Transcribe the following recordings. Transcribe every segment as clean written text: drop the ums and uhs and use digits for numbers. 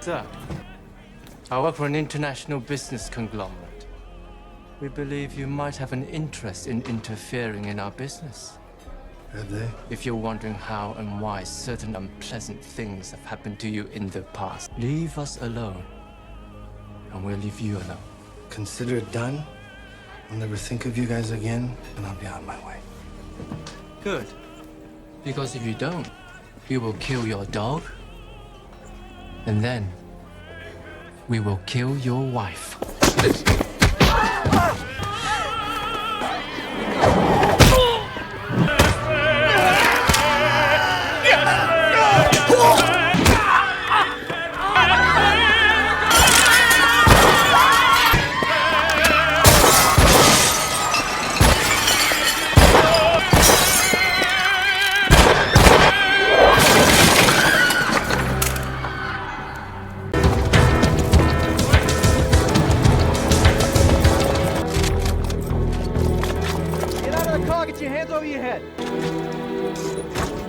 Sir, I work for an international business conglomerate. We believe you might have an interest in interfering in our business. Have they? If you're wondering how and why certain unpleasant things have happened to you in the past, leave us alone, and we'll leave you alone. Consider it done. I'll never think of you guys again, and I'll be on my way. Good. Because if you don't, we will kill your dog, and then we will kill your wife. Get your hands over your head.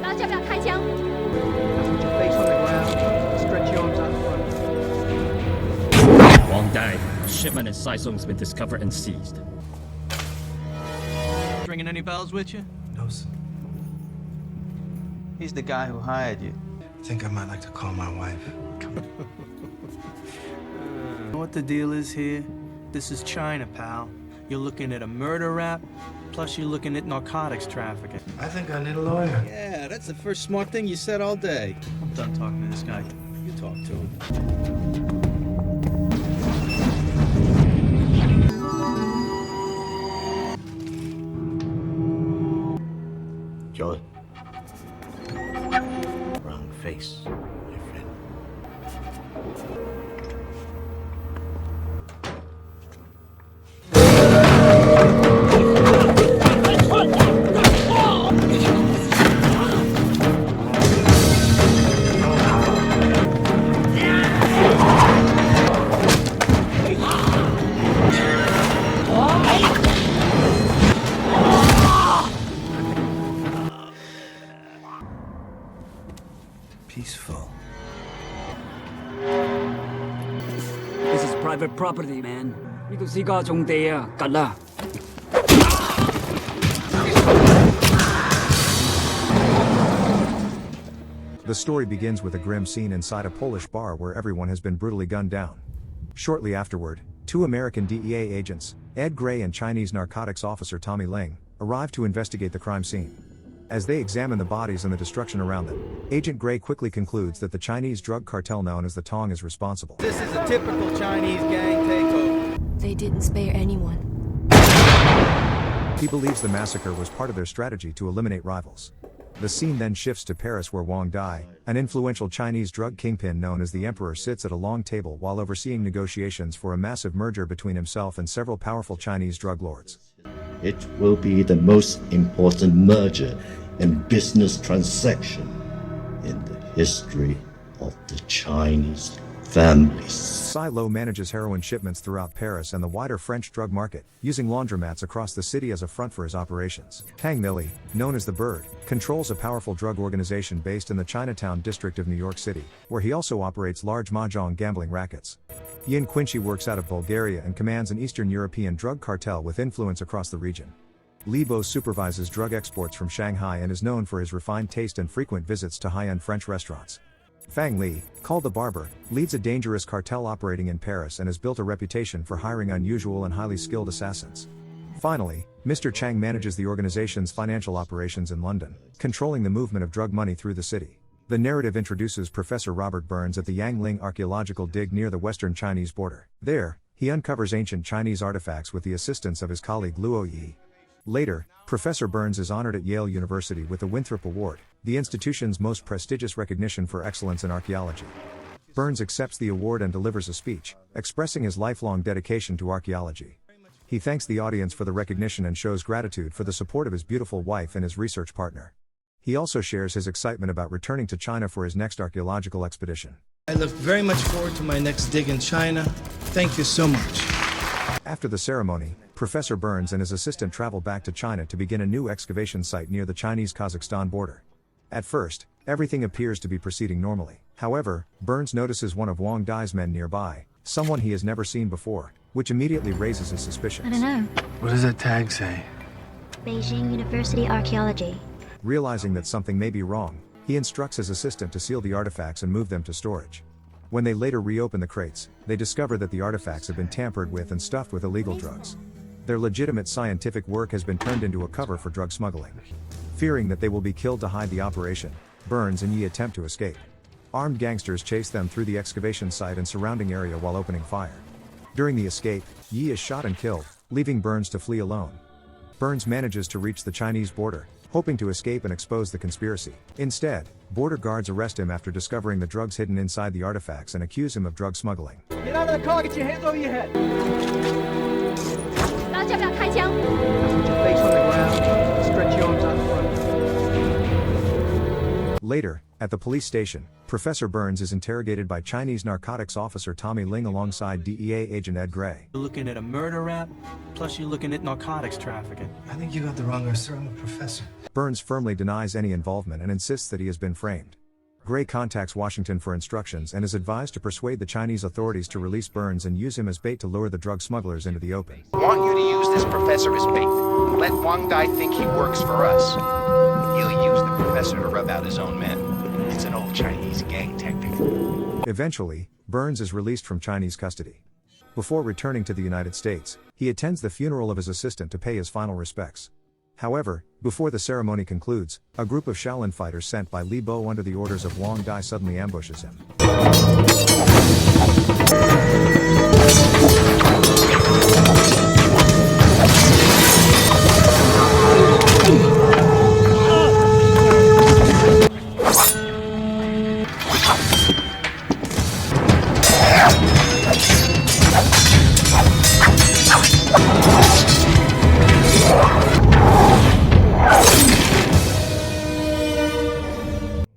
大家要不要开枪？ Put your face on the ground. Stretch your arms out in front. Wang Dai, shipment in Saisong has been discovered and seized. Ringing any bells with you? No, sir. He's the guy who hired you. I think I might like to call my wife. Know what the deal is here? This is China, pal. You're looking at a murder rap, plus you're looking at narcotics trafficking. I think I need a lawyer. Yeah, that's the first smart thing you said all day. I'm done talking to this guy. You talk to him. Joey. Wrong face, my friend. Peaceful. This is private property, man. 呢度私家種地啊，緊啦！ The story begins with a grim scene inside a Polish bar where everyone has been brutally gunned down. Shortly afterward, two American DEA agents, Ed Gray and Chinese narcotics officer Tommy Ling, arrive to investigate the crime scene. As they examine the bodies and the destruction around them, Agent Gray quickly concludes that the Chinese drug cartel known as the Tong is responsible. This is a typical Chinese gang takeover. They didn't spare anyone. He believes the massacre was part of their strategy to eliminate rivals. The scene then shifts to Paris where Wang Dai, an influential Chinese drug kingpin known as the Emperor, sits at a long table while overseeing negotiations for a massive merger between himself and several powerful Chinese drug lords. It will be the most important merger and business transaction in the history of the Chinese families. Silo manages heroin shipments throughout Paris and the wider French drug market, using laundromats across the city as a front for his operations. Tang Millie, known as the Bird, controls a powerful drug organization based in the Chinatown district of New York City, where he also operates large mahjong gambling rackets. Yin Quincy works out of Bulgaria and commands an Eastern European drug cartel with influence across the region. Li Bo supervises drug exports from Shanghai and is known for his refined taste and frequent visits to high-end French restaurants. Fang Li, called the Barber, leads a dangerous cartel operating in Paris and has built a reputation for hiring unusual and highly skilled assassins. Finally, Mr. Chang manages the organization's financial operations in London, controlling the movement of drug money through the city. The narrative introduces Professor Robert Burns at the Yangling archaeological dig near the western Chinese border. There, he uncovers ancient Chinese artifacts with the assistance of his colleague Luo Yi. Later, Professor Burns is honored at Yale University with the Winthrop Award, the institution's most prestigious recognition for excellence in archaeology. Burns accepts the award and delivers a speech, expressing his lifelong dedication to archaeology. He thanks the audience for the recognition and shows gratitude for the support of his beautiful wife and his research partner. He also shares his excitement about returning to China for his next archaeological expedition. I look very much forward to my next dig in China. Thank you so much. After the ceremony, Professor Burns and his assistant travel back to China to begin a new excavation site near the Chinese-Kazakhstan border. At first, everything appears to be proceeding normally. However, Burns notices one of Wang Dai's men nearby, someone he has never seen before, which immediately raises his suspicions. I don't know. What does that tag say? Beijing University Archaeology. Realizing that something may be wrong, he instructs his assistant to seal the artifacts and move them to storage. When they later reopen the crates, they discover that the artifacts have been tampered with and stuffed with illegal drugs. Their legitimate scientific work has been turned into a cover for drug smuggling. Fearing that they will be killed to hide the operation, Burns and Yi attempt to escape. Armed gangsters chase them through the excavation site and surrounding area while opening fire. During the escape, Yi is shot and killed, leaving Burns to flee alone. Burns manages to reach the Chinese border, hoping to escape and expose the conspiracy. Instead, border guards arrest him after discovering the drugs hidden inside the artifacts and accuse him of drug smuggling. Get out of the car, get your hands over your head. 大家不要开枪。 Put your face on the ground. Stretch your arms out in front. Later, at the police station, Professor Burns is interrogated by Chinese narcotics officer Tommy Ling alongside DEA agent Ed Gray. You're looking at a murder rap, plus you're looking at narcotics trafficking. I think you got the wrong answer. I'm a professor. Burns firmly denies any involvement and insists that he has been framed. Gray contacts Washington for instructions and is advised to persuade the Chinese authorities to release Burns and use him as bait to lure the drug smugglers into the open. I want you to use this professor as bait. Let Wang Dai think he works for us. He'll use the professor to rub out his own men. It's an old Chinese gang tactic. Eventually, Burns is released from Chinese custody. Before returning to the United States, he attends the funeral of his assistant to pay his final respects. However, before the ceremony concludes, a group of Shaolin fighters sent by Li Bo under the orders of Wang Dai suddenly ambushes him.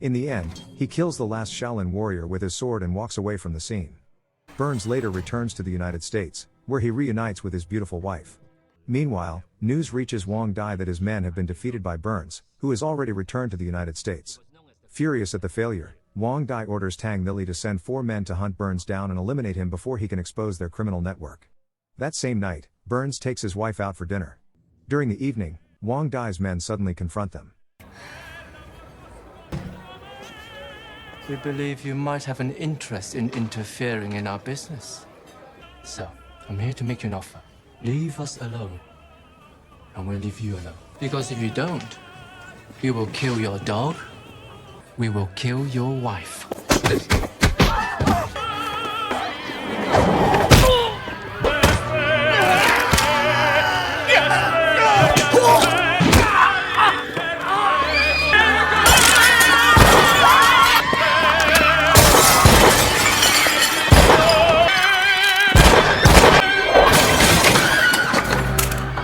In the end, he kills the last Shaolin warrior with his sword and walks away from the scene. Burns later returns to the United States, where he reunites with his beautiful wife. Meanwhile, news reaches Wang Dai that his men have been defeated by Burns, who has already returned to the United States. Furious at the failure, Wang Dai orders Tang Lili to send 4 men to hunt Burns down and eliminate him before he can expose their criminal network. That same night, Burns takes his wife out for dinner. During the evening, Wang Dai's men suddenly confront them. We believe you might have an interest in interfering in our business. So, I'm here to make you an offer. Leave us alone, and we'll leave you alone. Because if you don't, we will kill your dog, we will kill your wife.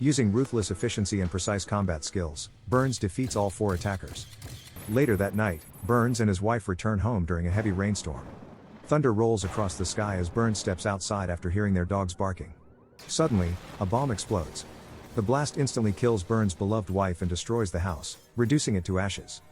Using ruthless efficiency and precise combat skills, Burns defeats all 4 attackers. Later that night, Burns and his wife return home during a heavy rainstorm. Thunder rolls across the sky as Burns steps outside after hearing their dogs barking. Suddenly, a bomb explodes. The blast instantly kills Burns' beloved wife and destroys the house, reducing it to ashes.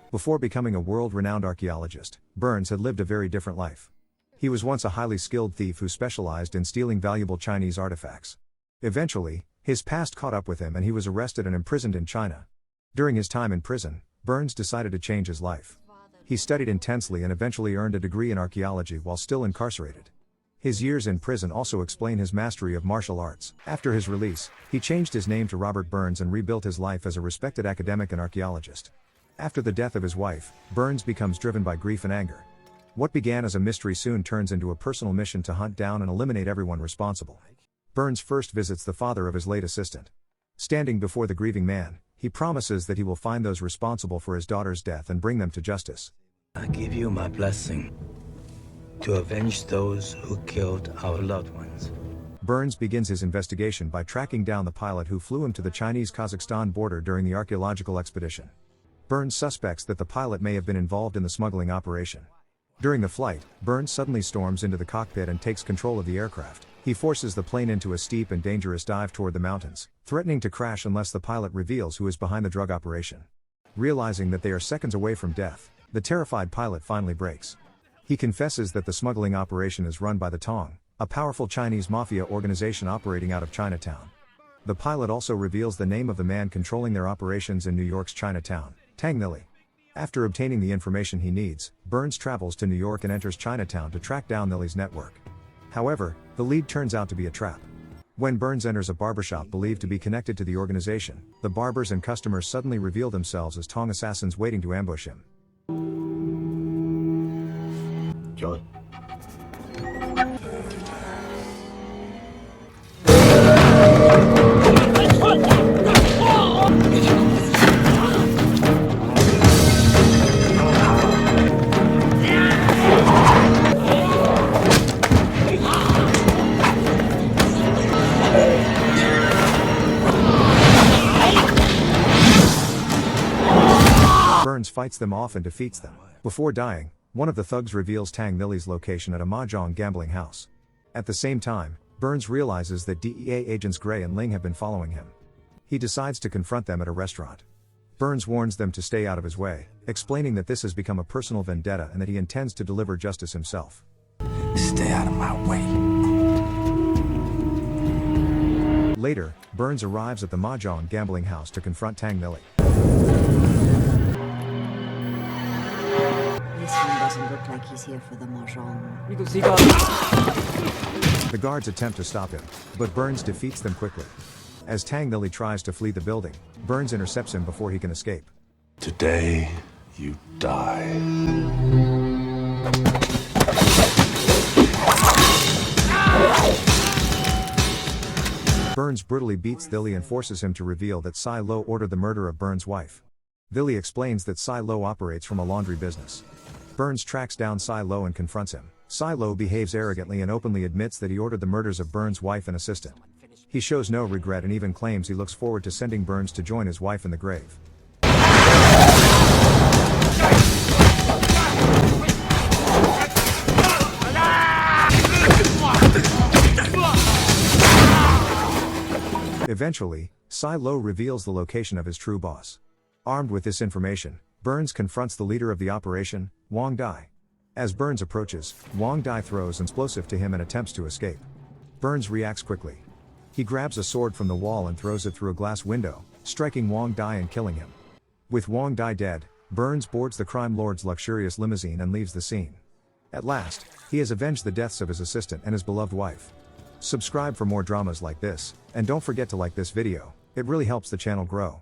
Before becoming a world-renowned archaeologist, Burns had lived a very different life. He was once a highly skilled thief who specialized in stealing valuable Chinese artifacts. Eventually, his past caught up with him and he was arrested and imprisoned in China. During his time in prison, Burns decided to change his life. He studied intensely and eventually earned a degree in archaeology while still incarcerated. His years in prison also explain his mastery of martial arts. After his release, he changed his name to Robert Burns and rebuilt his life as a respected academic and archaeologist. After the death of his wife, Burns becomes driven by grief and anger. What began as a mystery soon turns into a personal mission to hunt down and eliminate everyone responsible. Burns first visits the father of his late assistant. Standing before the grieving man, he promises that he will find those responsible for his daughter's death and bring them to justice. I give you my blessing to avenge those who killed our loved ones. Burns begins his investigation by tracking down the pilot who flew him to the Chinese-Kazakhstan border during the archaeological expedition. Burns suspects that the pilot may have been involved in the smuggling operation. During the flight, Burns suddenly storms into the cockpit and takes control of the aircraft. He forces the plane into a steep and dangerous dive toward the mountains, threatening to crash unless the pilot reveals who is behind the drug operation. Realizing that they are seconds away from death, the terrified pilot finally breaks. He confesses that the smuggling operation is run by the Tong, a powerful Chinese mafia organization operating out of Chinatown. The pilot also reveals the name of the man controlling their operations in New York's Chinatown, Tang Nili. After obtaining the information he needs, Burns travels to New York and enters Chinatown to track down Nili's network. However, the lead turns out to be a trap. When Burns enters a barbershop believed to be connected to the organization, the barbers and customers suddenly reveal themselves as Tong assassins waiting to ambush him. Joy. Burns fights them off and defeats them. Before dying, one of the thugs reveals Tang Nili's location at a mahjong gambling house. At the same time, Burns realizes that DEA agents Gray and Ling have been following him. He decides to confront them at a restaurant. Burns warns them to stay out of his way, explaining that this has become a personal vendetta and that he intends to deliver justice himself. Stay out of my way. Later, Burns arrives at the mahjong gambling house to confront Tang Nili. This one doesn't look like he's here for the mahjong. The guards attempt to stop him, but Burns defeats them quickly. As Tang Nili tries to flee the building, Burns intercepts him before he can escape. Today, you die. Burns brutally beats Lily and forces him to reveal that Sai Lo ordered the murder of Burns' wife. Lily explains that Sai Lo operates from a laundry business. Burns tracks down Sai Lo and confronts him. Sai Lo behaves arrogantly and openly admits that he ordered the murders of Burns' wife and assistant. He shows no regret and even claims he looks forward to sending Burns to join his wife in the grave. Eventually, Sai Lo reveals the location of his true boss. Armed with this information, Burns confronts the leader of the operation, Wang Dai. As Burns approaches, Wang Dai throws an explosive to him and attempts to escape. Burns reacts quickly. He grabs a sword from the wall and throws it through a glass window, striking Wang Dai and killing him. With Wang Dai dead, Burns boards the crime lord's luxurious limousine and leaves the scene. At last, he has avenged the deaths of his assistant and his beloved wife. Subscribe for more dramas like this, and don't forget to like this video, it really helps the channel grow.